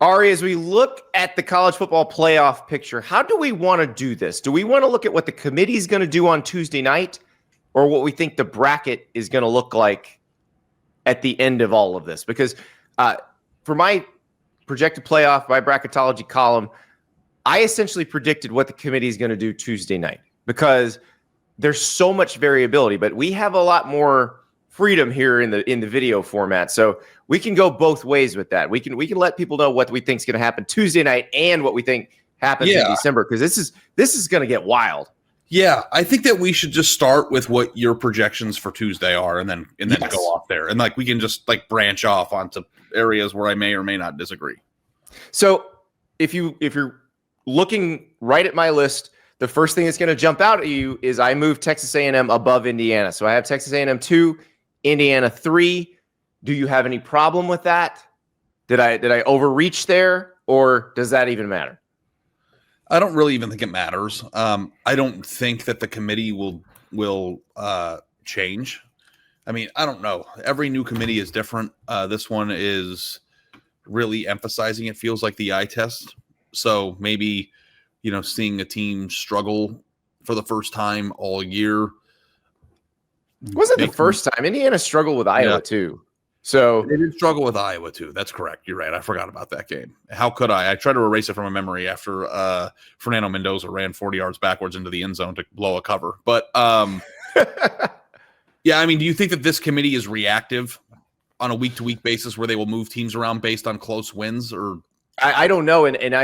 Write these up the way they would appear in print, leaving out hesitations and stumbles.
Ari, as we look at the college football playoff picture, how do we want to do this? Do we want to look at what the committee is going to do on Tuesday night, or what we think the bracket is going to look like at the end of all of this? Because for my projected playoff, my bracketology column, I essentially predicted what the committee is going to do Tuesday night because there's so much variability, but we have a lot more freedom here in the video format. So we can go both ways with that. We can let people know what we think is going to happen Tuesday night and what we think happens in December, because this is going to get wild. Yeah, I think that we should just start with what your projections for Tuesday are, and then go off there, and we can just branch off onto areas where I may or may not disagree. So if you're looking right at my list, the first thing that's going to jump out at you is I moved Texas A&M above Indiana. So I have Texas A&M 2, Indiana 3. Do you have any problem with that? Did I overreach there, or does that even matter? I don't really even think it matters. I don't think that the committee will change. I mean, I don't know. Every new committee is different. This one is really emphasizing, it feels like, the eye test. So maybe, seeing a team struggle for the first time all year. Wasn't the first time. Indiana struggled with Iowa too. So they did struggle with Iowa too. That's correct. You're right. I forgot about that game. How could I? I tried to erase it from my memory after Fernando Mendoza ran 40 yards backwards into the end zone to blow a cover. But yeah, I mean, do you think that this committee is reactive on a week-to-week basis where they will move teams around based on close wins? Or I don't know, and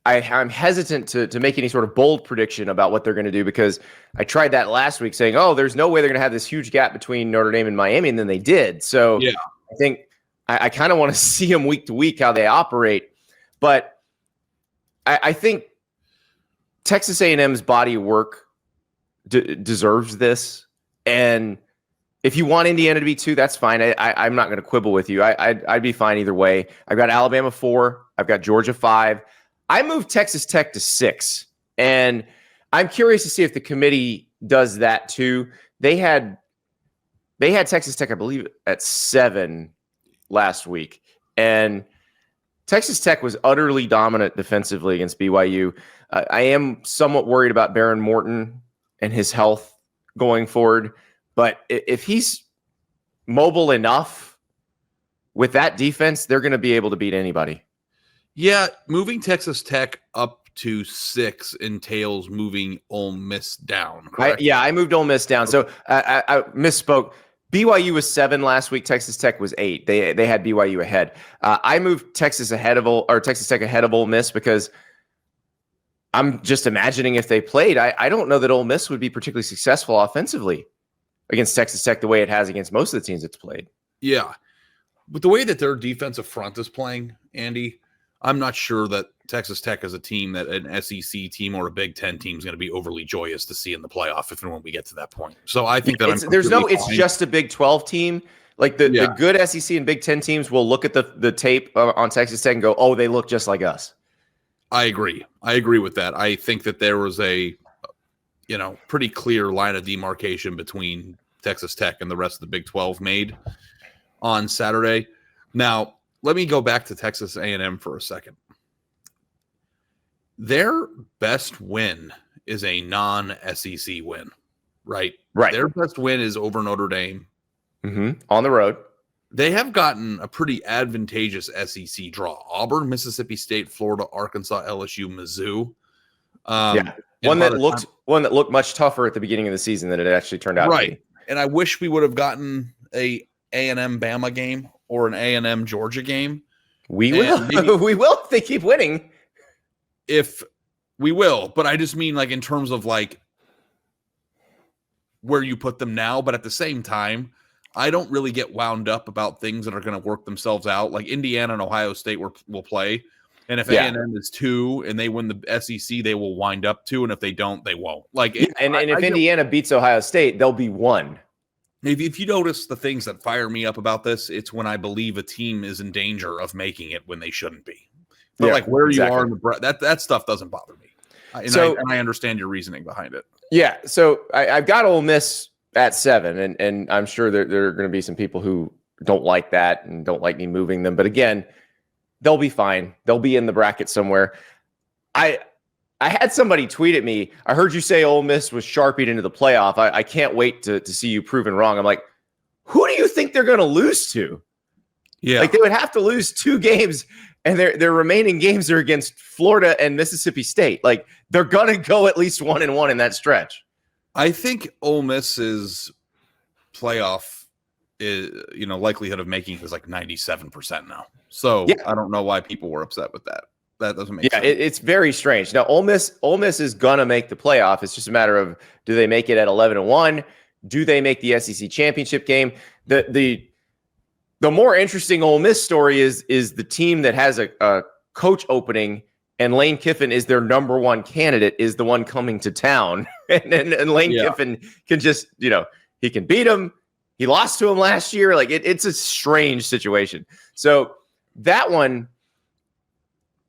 I'm hesitant to make any sort of bold prediction about what they're going to do, because I tried that last week saying, oh, there's no way they're going to have this huge gap between Notre Dame and Miami, and then they did. So yeah. I think I kind of want to see them week to week, how they operate. But I think Texas A&M's body of work deserves this. And if you want Indiana to be 2, that's fine. I'm not going to quibble with you. I'd be fine either way. I've got Alabama 4. I've got Georgia 5. I moved Texas Tech to 6, and I'm curious to see if the committee does that too. They had Texas Tech, I believe, at 7 last week, and Texas Tech was utterly dominant defensively against BYU. I am somewhat worried about Baron Morton and his health going forward, but if he's mobile enough with that defense, they're going to be able to beat anybody. Yeah, moving Texas Tech up to 6 entails moving Ole Miss down, correct? I moved Ole Miss down. So I misspoke. BYU was 7 last week. Texas Tech was 8. They had BYU ahead. I moved Texas Tech ahead of Ole Miss because I'm just imagining if they played, I don't know that Ole Miss would be particularly successful offensively against Texas Tech the way it has against most of the teams it's played. Yeah, but the way that their defensive front is playing, Andy, I'm not sure that Texas Tech as a team, that an SEC team or a Big Ten team is going to be overly joyous to see in the playoff if and when we get to that point. So I think that it's just a Big 12 team. Like the good SEC and Big Ten teams will look at the tape on Texas Tech and go, oh, they look just like us. I agree. I agree with that. I think that there was a pretty clear line of demarcation between Texas Tech and the rest of the Big 12 made on Saturday. Now, let me go back to Texas A&M for a second. Their best win is a non-SEC win, right? Right. Their best win is over Notre Dame. Mm-hmm. On the road. They have gotten a pretty advantageous SEC draw. Auburn, Mississippi State, Florida, Arkansas, LSU, Mizzou. One that looked much tougher at the beginning of the season than it actually turned out to be. And I wish we would have gotten a A&M Bama game or an A&M Georgia game. We will. We will if they keep winning. If we will, but I just mean in terms of where you put them now. But at the same time, I don't really get wound up about things that are going to work themselves out. Like Indiana and Ohio State will play. And if A&M is 2 and they win the SEC, they will wind up 2. And if they don't, they won't. If Indiana beats Ohio State, they'll be 1. If you notice the things that fire me up about this, it's when I believe a team is in danger of making it when they shouldn't be. But where you are in the that stuff doesn't bother me. And I understand your reasoning behind it. Yeah. So I've got Ole Miss at 7, and I'm sure there are going to be some people who don't like that and don't like me moving them. But again, they'll be fine. They'll be in the bracket somewhere. I had somebody tweet at me, I heard you say Ole Miss was sharpied into the playoff. I can't wait to see you proven wrong. I'm like, who do you think they're going to lose to? Yeah. Like, they would have to lose 2 games, and their remaining games are against Florida and Mississippi State. Like, they're going to go at least 1-1 in that stretch. I think Ole Miss's playoff likelihood of making is like 97% now. So yeah. I don't know why people were upset with that. That doesn't make sense. It's very strange. Now, Ole Miss is going to make the playoff. It's just a matter of, do they make it at 11-1? Do they make the SEC championship game? The more interesting Ole Miss story is the team that has a coach opening, and Lane Kiffin is their number 1 candidate, is the one coming to town. and Lane Kiffin can just, he can beat him. He lost to him last year. Like, it's a strange situation. So that one,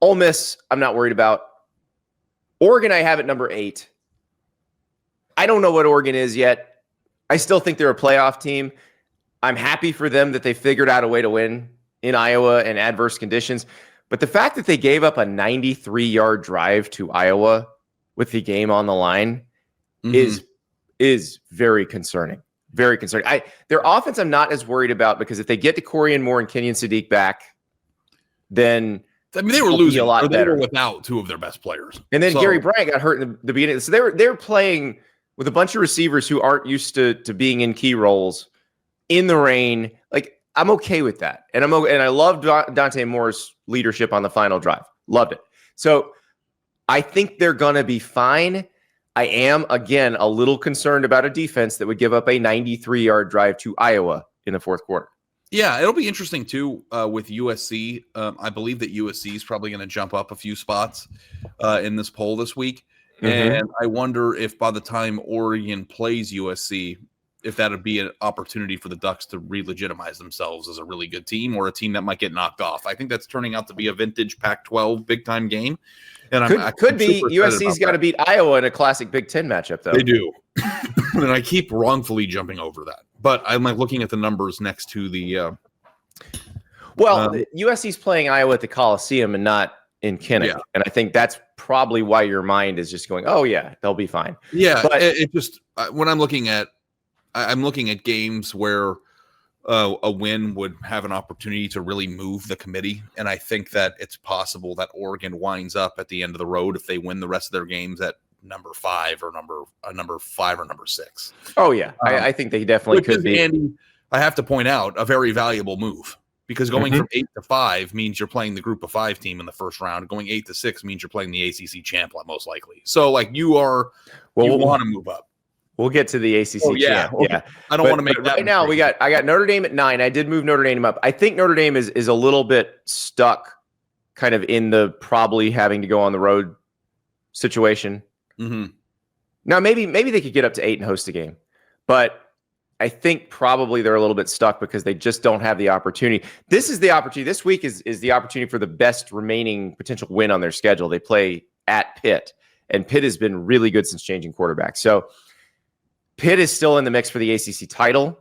Ole Miss, I'm not worried about. Oregon, I have at number 8. I don't know what Oregon is yet. I still think they're a playoff team. I'm happy for them that they figured out a way to win in Iowa in adverse conditions. But the fact that they gave up a 93-yard drive to Iowa with the game on the line is very concerning. Very concerning. Their offense I'm not as worried about, because if they get to Corian Moore and Kenyon Sadiq back, then they were losing a lot better. They were without 2 of their best players. And then Gary Bryant got hurt in the beginning. So they were playing with a bunch of receivers who aren't used to being in key roles in the rain. Like, I'm okay with that. And I loved Dante Moore's leadership on the final drive. Loved it. So I think they're going to be fine. I am, again, a little concerned about a defense that would give up a 93-yard drive to Iowa in the fourth quarter. Yeah, it'll be interesting, too, with USC. I believe that USC is probably going to jump up a few spots in this poll this week. And I wonder if by the time Oregon plays USC, if that would be an opportunity for the Ducks to re-legitimize themselves as a really good team, or a team that might get knocked off. I think that's turning out to be a vintage Pac-12 big-time game. And could be. USC's got to beat Iowa in a classic Big Ten matchup, though. They do. And I keep wrongfully jumping over that. But I'm like looking at the numbers next to the USC's playing Iowa at the Coliseum and not in Kinnick. Yeah. And I think that's probably why your mind is just going, oh, yeah, they'll be fine. Yeah, but it just when I'm looking at games where a win would have an opportunity to really move the committee. And I think that it's possible that Oregon winds up at the end of the road if they win the rest of their games at number 5 or number 5 or number 6. Oh yeah. I think they definitely could be. Andy, I have to point out, a very valuable move, because going from 8 to 5 means you're playing the group of 5 team in the first round. Going 8 to 6 means you're playing the ACC champ most likely. So like you want to move up. We'll get to the ACC champ. Yeah. I don't want to make that right now. I got Notre Dame at 9. I did move Notre Dame up. I think Notre Dame is a little bit stuck kind of in the probably having to go on the road situation. Now, maybe they could get up to 8 and host a game, but I think probably they're a little bit stuck because they just don't have the opportunity. This is the opportunity. This week is the opportunity for the best remaining potential win on their schedule. They play at Pitt, and Pitt has been really good since changing quarterback. So Pitt is still in the mix for the ACC title.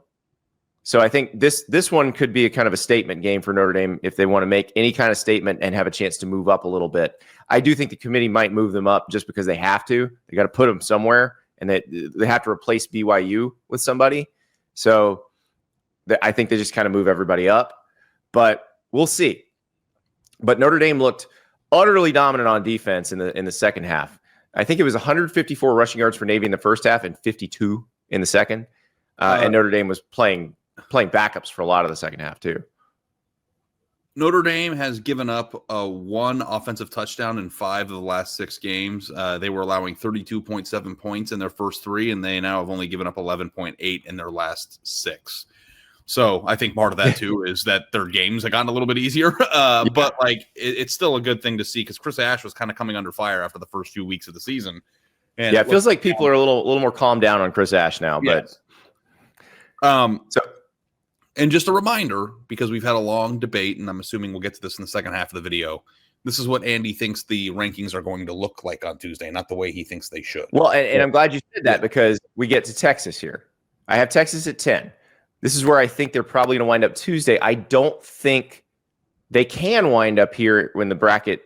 So I think this one could be a kind of a statement game for Notre Dame if they want to make any kind of statement and have a chance to move up a little bit. I do think the committee might move them up just because they have to. They got to put them somewhere, and they have to replace BYU with somebody. So I think they just kind of move everybody up, but we'll see. But Notre Dame looked utterly dominant on defense in the second half. I think it was 154 rushing yards for Navy in the first half and 52 in the second. And Notre Dame was playing backups for a lot of the second half too. Notre Dame has given up 1 offensive touchdown in 5 of the last 6 games. They were allowing 32.7 points in their first 3, and they now have only given up 11.8 in their last 6. So I think part of that too is that their games have gotten a little bit easier. But like it's still a good thing to see, because Chris Ash was kind of coming under fire after the first few weeks of the season. And it feels like people are a little more calmed down on Chris Ash now. But and just a reminder, because we've had a long debate, and I'm assuming we'll get to this in the second half of the video. This is what Andy thinks the rankings are going to look like on Tuesday, not the way he thinks they should. Well, and I'm glad you said that, because we get to Texas here. I have Texas at 10. This is where I think they're probably going to wind up Tuesday. I don't think they can wind up here when the bracket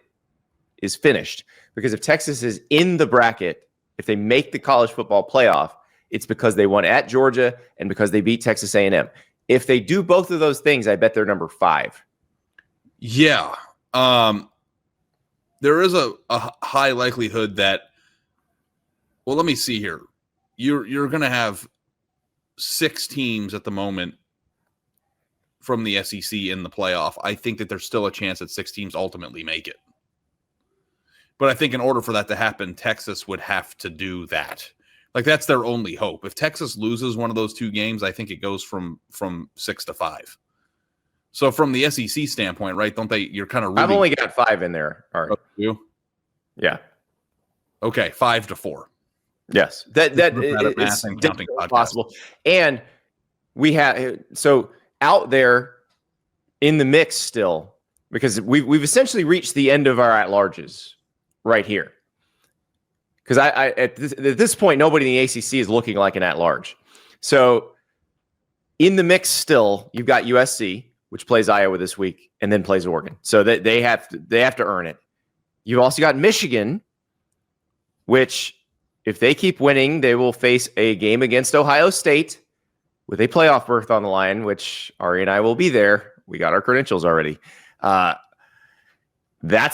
is finished. Because if Texas is in the bracket, if they make the college football playoff, it's because they won at Georgia and because they beat Texas A&M. If they do both of those things, I bet they're number 5. Yeah. There is a high likelihood that, well, let me see here. You're going to have 6 teams at the moment from the SEC in the playoff. I think that there's still a chance that 6 teams ultimately make it. But I think in order for that to happen, Texas would have to do that. Like, that's their only hope. If Texas loses one of those 2 games, I think it goes from 6 to 5. So from the SEC standpoint, right? Don't they? You're kind of. I've only got 5 in there. All right. You? Yeah. Okay, 5 to 4. Yes, that is possible. And we have out there in the mix still, because we've essentially reached the end of our at-larges right here. Because at this point, nobody in the ACC is looking like an at-large. So in the mix still, you've got USC, which plays Iowa this week and then plays Oregon. So that they have to earn it. You've also got Michigan, which if they keep winning, they will face a game against Ohio State with a playoff berth on the line, which Ari and I will be there. We got our credentials already. That's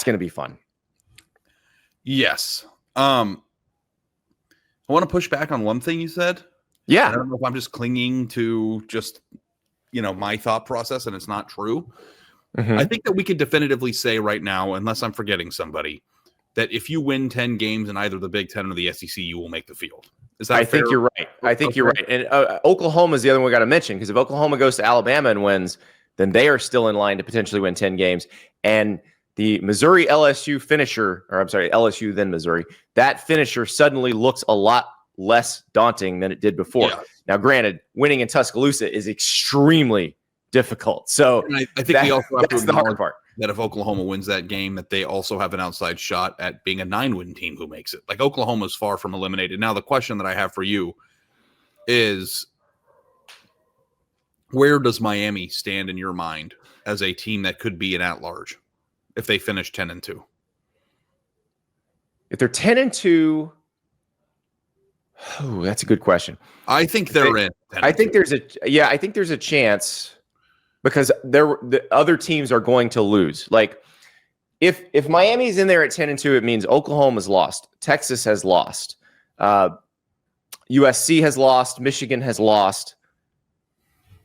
going to be fun. Yes. I want to push back on one thing you said. Yeah. I don't know if I'm just clinging to just, my thought process and it's not true. Mm-hmm. I think that we could definitively say right now, unless I'm forgetting somebody, that if you win 10 games in either the Big Ten or the SEC, you will make the field. Is that fair? I think you're right. I think you're right. And Oklahoma is the other one we got to mention, because if Oklahoma goes to Alabama and wins, then they are still in line to potentially win 10 games. And the Missouri LSU finisher, or I'm sorry, LSU then Missouri, that finisher suddenly looks a lot less daunting than it did before. Yeah. Now, granted, winning in Tuscaloosa is extremely difficult. So I think we also have that's the hard part. That if Oklahoma wins that game, that they also have an outside shot at being a 9-win team who makes it. Like, Oklahoma is far from eliminated. Now, the question that I have for you is, where does Miami stand in your mind as a team that could be an at-large if they finish 10-2? If they're 10-2, oh, that's a good question. I think they're in. I think there's a chance, because the other teams are going to lose. Like, if Miami's in there at 10-2, it means Oklahoma's lost, Texas has lost, USC has lost, Michigan has lost.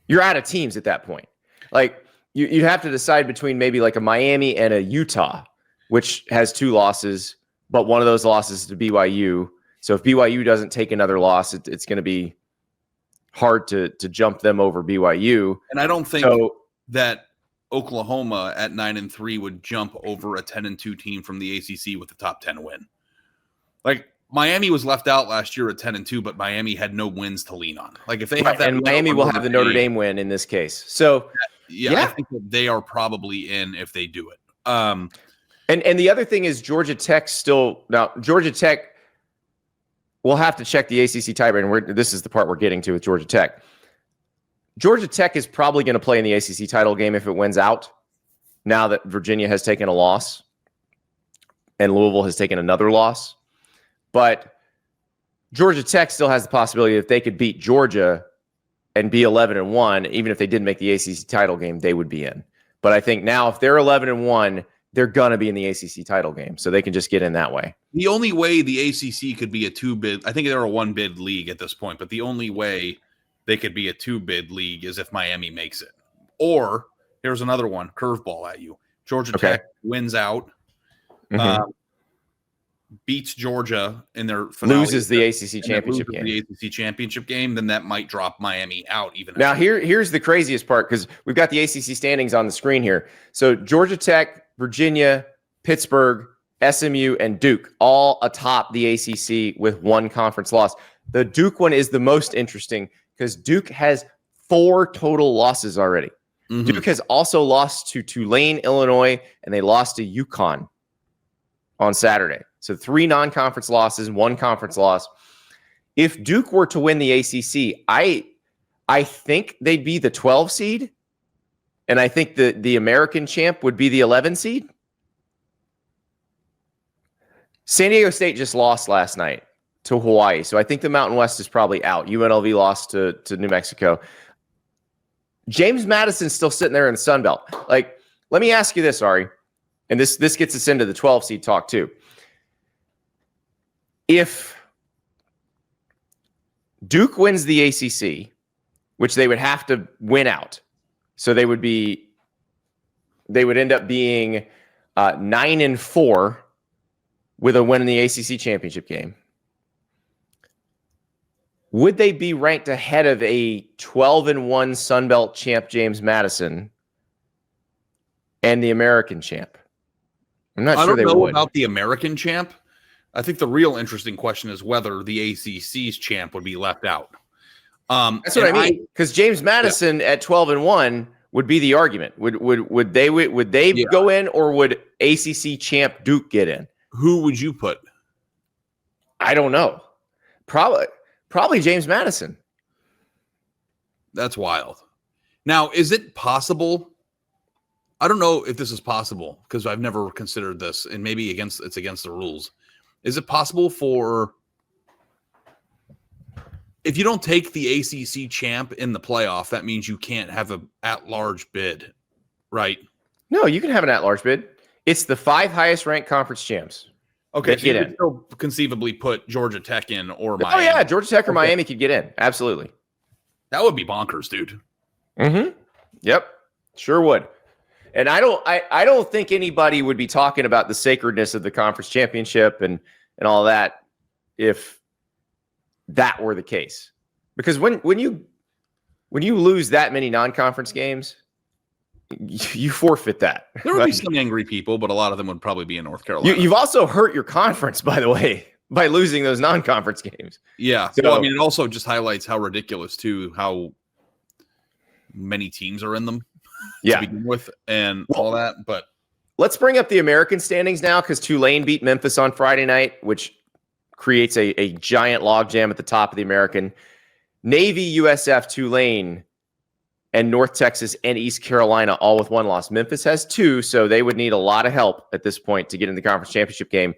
You're out of teams at that point. Like, you have to decide between maybe like a Miami and a Utah, which has 2 losses, but one of those losses is to BYU. So if BYU doesn't take another loss, it's going to be hard to jump them over BYU. And I don't think that Oklahoma at 9-3 would jump over a 10-2 team from the ACC with the top 10 win. Like, Miami was left out last year at 10-2, but Miami had no wins to lean on. Like, if they have that, and Miami will have the Notre Dame win in this case. So yeah, I think that they are probably in if they do it. And the other thing is Georgia Tech Georgia Tech. We'll have to check the ACC tiebreaker, and this is the part we're getting to with Georgia Tech. Georgia Tech is probably going to play in the ACC title game if it wins out, now that Virginia has taken a loss and Louisville has taken another loss. But Georgia Tech still has the possibility, if they could beat Georgia and be 11-1, even if they didn't make the ACC title game, they would be in. But I think now if they're 11-1, they're going to be in the ACC title game, so they can just get in that way. The only way the ACC could be a 2-bid, I think they're a 1-bid league at this point, but the only way they could be a 2-bid league is if Miami makes it. Or, here's another one, curveball at you. Georgia Tech wins out, beats Georgia in their finale. Loses the ACC championship game. The ACC championship game, then that might drop Miami out even. Now, here's the craziest part, because we've got the ACC standings on the screen here. So Georgia Tech, Virginia, Pittsburgh, SMU, and Duke all atop the ACC with 1 conference loss. The Duke one is the most interesting because Duke has 4 total losses already. Mm-hmm. Duke has also lost to Tulane, Illinois, and they lost to UConn on Saturday. So 3 non-conference losses, 1 conference loss. If Duke were to win the ACC, I think they'd be the 12 seed. And I think the American champ would be the 11 seed. San Diego State just lost last night to Hawaii. So I think the Mountain West is probably out. UNLV lost to New Mexico. James Madison's still sitting there in the Sun Belt. Like, let me ask you this, Ari, and this gets us into the 12 seed talk too. If Duke wins the ACC, which they would have to win out, so they would end up being 9-4 with a win in the ACC championship game. Would they be ranked ahead of a 12-1 Sun Belt champ James Madison and the American champ? I'm not sure they would. I don't know about the American champ. I think the real interesting question is whether the ACC's champ would be left out. That's what I mean. Because James Madison at 12-1 would be the argument. Would they go in, or would ACC champ Duke get in? Who would you put? I don't know. Probably James Madison. That's wild. Now, is it possible? I don't know if this is possible because I've never considered this, and maybe it's against the rules. Is it possible for, if you don't take the ACC champ in the playoff, that means you can't have an at-large bid, right? No, you can have an at-large bid. It's the 5 highest ranked conference champs. Okay, so you could still conceivably put Georgia Tech in or Miami. Oh, yeah, Georgia Tech or Miami could get in. Absolutely. That would be bonkers, dude. Mm-hmm. Yep, sure would. And I don't think anybody would be talking about the sacredness of the conference championship and all that if that were the case. Because when you lose that many non-conference games, you forfeit that. There would be some angry people, but a lot of them would probably be in North Carolina. You've also hurt your conference, by the way, by losing those non-conference games. Yeah. So, well, I mean, it also just highlights how ridiculous, too, how many teams are in them to begin with and all that. But let's bring up the American standings now, because Tulane beat Memphis on Friday night, which creates a giant logjam at the top of the American. Navy, USF, Tulane, and North Texas and East Carolina all with 1 loss. Memphis has 2, so they would need a lot of help at this point to get in the conference championship game.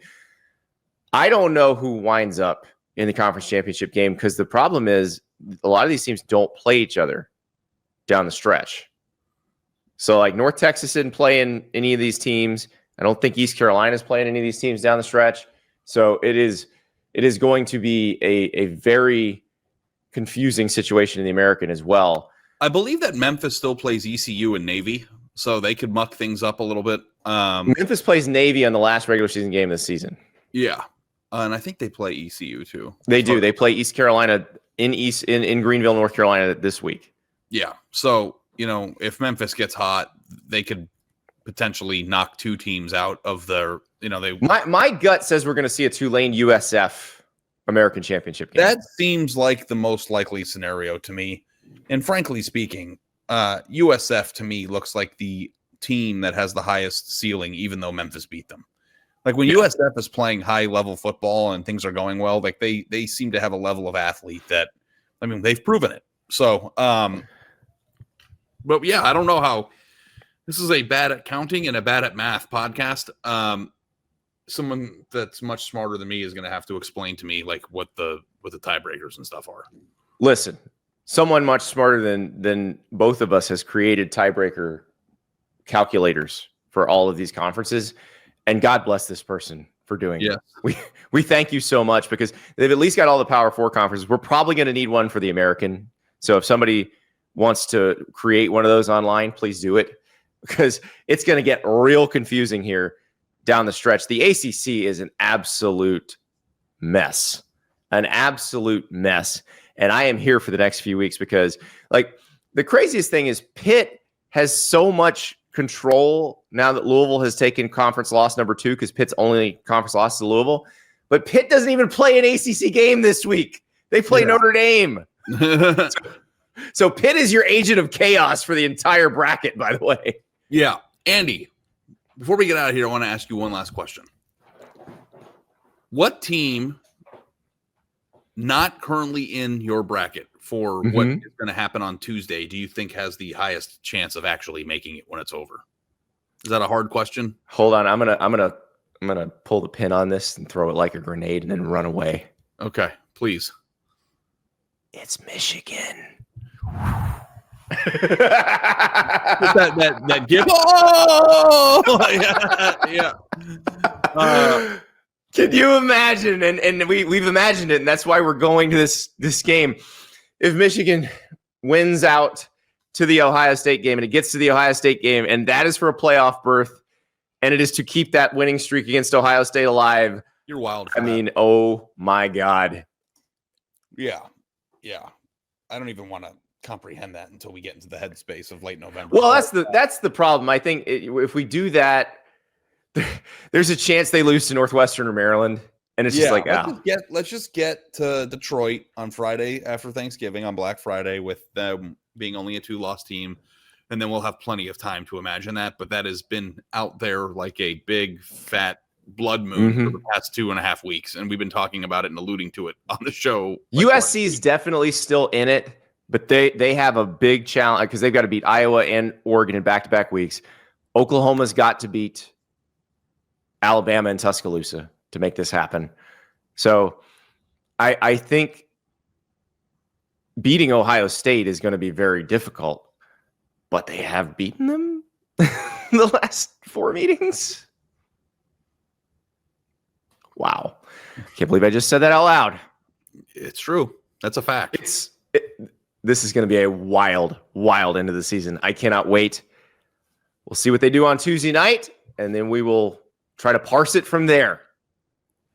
I don't know who winds up in the conference championship game, because the problem is a lot of these teams don't play each other down the stretch. So, like, North Texas isn't playing any of these teams. I don't think East Carolina is playing any of these teams down the stretch. So it is going to be a very confusing situation in the American as well. I believe that Memphis still plays ECU and Navy, so they could muck things up a little bit. Memphis plays Navy on the last regular season game this season. Yeah, and I think they play ECU too. They do. They play East Carolina in Greenville, North Carolina this week. Yeah. So, if Memphis gets hot, they could potentially knock 2 teams out of their, My gut says we're going to see a Tulane USF American Championship game. That seems like the most likely scenario to me. And frankly speaking, USF to me looks like the team that has the highest ceiling, even though Memphis beat them. Like when USF is playing high level football and things are going well, like they seem to have a level of athlete that, I mean, they've proven it. So, but yeah, I don't know how this is a bad at counting and a bad at math podcast. Someone that's much smarter than me is going to have to explain to me like what the tiebreakers and stuff are. Listen, someone much smarter than both of us has created tiebreaker calculators for all of these conferences, and God bless this person for doing it. We thank you so much, because they've at least got all the Power 4 conferences. We're probably going to need one for the American. So if somebody wants to create one of those online, please do it, because it's going to get real confusing here down the stretch. The ACC is an absolute mess. And I am here for the next few weeks, because like the craziest thing is Pitt has so much control now that Louisville has taken conference loss number 2, because Pitt's only conference loss to Louisville. But Pitt doesn't even play an ACC game this week. They play Notre Dame. So Pitt is your agent of chaos for the entire bracket, by the way. Yeah. Andy, before we get out of here, I want to ask you one last question. What team not currently in your bracket for what is going to happen on Tuesday do you think has the highest chance of actually making it when it's over? Is that a hard question? Hold on. I'm gonna pull the pin on this and throw it like a grenade and then run away. Okay, please. It's Michigan. that gift. Oh, yeah. Can you imagine? And we've imagined it, and that's why we're going to this game. If Michigan wins out to the Ohio State game, and it gets to the Ohio State game, and that is for a playoff berth, and it is to keep that winning streak against Ohio State alive. You're wild. I mean, oh my God. Yeah. I don't even want to comprehend that until we get into the headspace of late November. Well, that's the problem. I think if we do that, there's a chance they lose to Northwestern or Maryland, and it's just like, let's just get to Detroit on Friday after Thanksgiving on Black Friday with them being only a 2-loss team, and then we'll have plenty of time to imagine that. But that has been out there like a big fat blood moon for the past 2.5 weeks, and we've been talking about it and alluding to it on the show. USC is definitely still in it, but they have a big challenge because they've got to beat Iowa and Oregon in back-to-back weeks. Oklahoma's got to beat Alabama and Tuscaloosa to make this happen. So I think beating Ohio State is going to be very difficult, but they have beaten them the last 4 meetings. Wow. Can't believe I just said that out loud. It's true. That's a fact. This is going to be a wild end of the season. I cannot wait. We'll see what they do on Tuesday night, and then we will try to parse it from there.